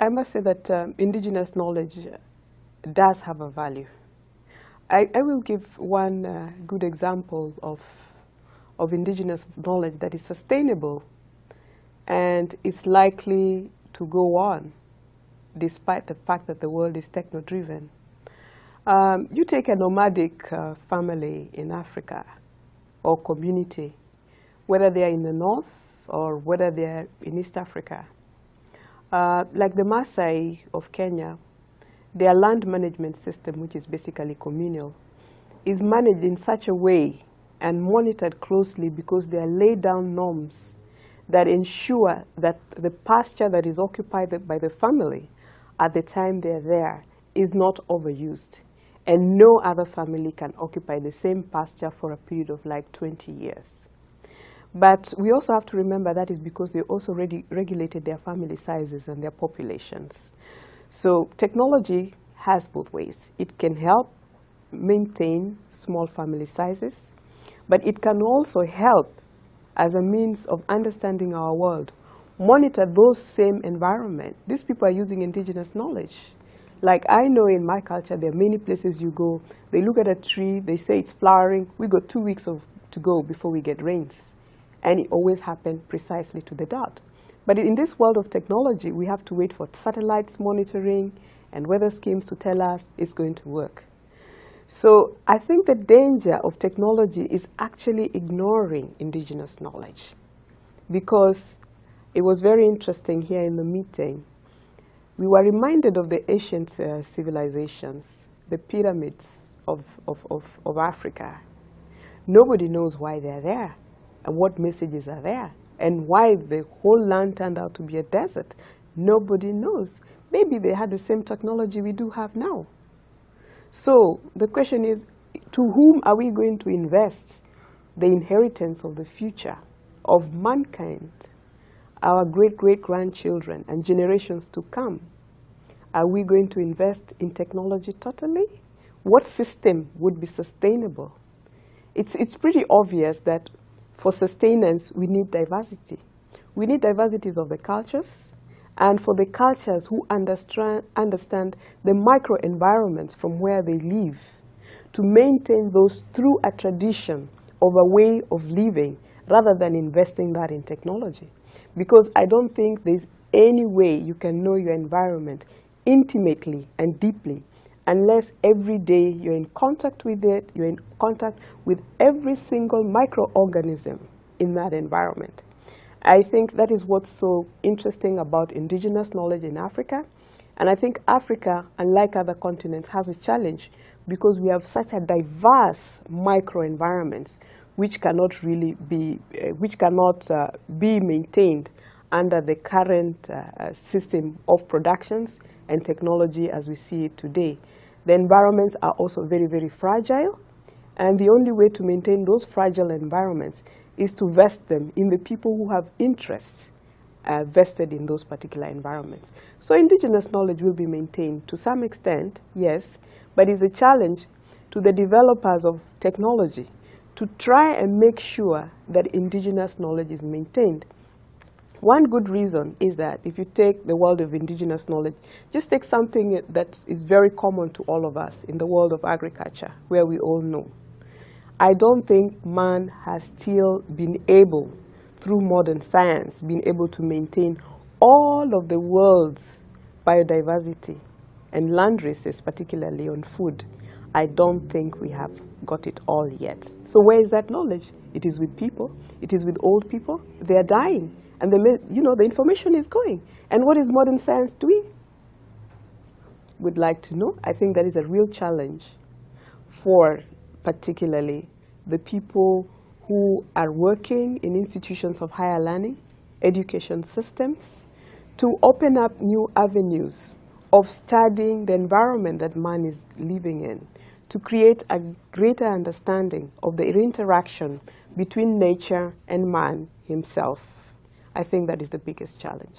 I must say that indigenous knowledge does have a value. I will give one good example of indigenous knowledge that is sustainable and is likely to go on despite the fact that the world is techno-driven. You take a nomadic family in Africa or community, whether they are in the north or whether they are in East Africa. Like the Maasai of Kenya, their land management system, which is basically communal, is managed in such a way and monitored closely because there are laid down norms that ensure that the pasture that is occupied by the family at the time they're there is not overused. And no other family can occupy the same pasture for a period of like 20 years. But we also have to remember that is because they also regulated their family sizes and their populations. So technology has both ways. It can help maintain small family sizes, but it can also help as a means of understanding our world, monitor those same environment. These people are using indigenous knowledge. Like I know in my culture, there are many places you go, they look at a tree, they say it's flowering, we got 2 weeks to go before we get rains. And it always happened precisely to the dot. But in this world of technology, we have to wait for satellites monitoring and weather schemes to tell us it's going to work. So I think the danger of technology is actually ignoring indigenous knowledge, because it was very interesting here in the meeting. We were reminded of the ancient civilizations, the pyramids of Africa. Nobody knows why they're there and what messages are there and why the whole land turned out to be a desert. Nobody knows. Maybe they had the same technology we do have now. So the question is, to whom are we going to invest the inheritance of the future of mankind, our great-great-grandchildren and generations to come? Are we going to invest in technology totally? What system would be sustainable? It's pretty obvious that for sustenance, we need diversity. We need diversities of the cultures, and for the cultures who understand the microenvironments from where they live, to maintain those through a tradition of a way of living rather than investing that in technology. Because I don't think there's any way you can know your environment intimately and deeply unless every day you're in contact with it, you're in contact with every single microorganism in that environment. I think that is what's so interesting about indigenous knowledge in Africa. And I think Africa, unlike other continents, has a challenge because we have such a diverse microenvironments which cannot really be, be maintained under the current system of productions and technology as we see it today. The environments are also very, very fragile, and the only way to maintain those fragile environments is to vest them in the people who have interests vested in those particular environments. So indigenous knowledge will be maintained to some extent, yes, but it's a challenge to the developers of technology to try and make sure that indigenous knowledge is maintained. One good reason is that if you take the world of indigenous knowledge, just take something that is very common to all of us in the world of agriculture, where we all know. I don't think man has still been able, through modern science, been able to maintain all of the world's biodiversity and land races, particularly on food. I don't think we have got it all yet. So where is that knowledge? It is with people. It is with old people. They are dying. And the information is going. And what is modern science doing? Would like to know. I think that is a real challenge for particularly the people who are working in institutions of higher learning, education systems, to open up new avenues of studying the environment that man is living in, to create a greater understanding of the interaction between nature and man himself. I think that is the biggest challenge.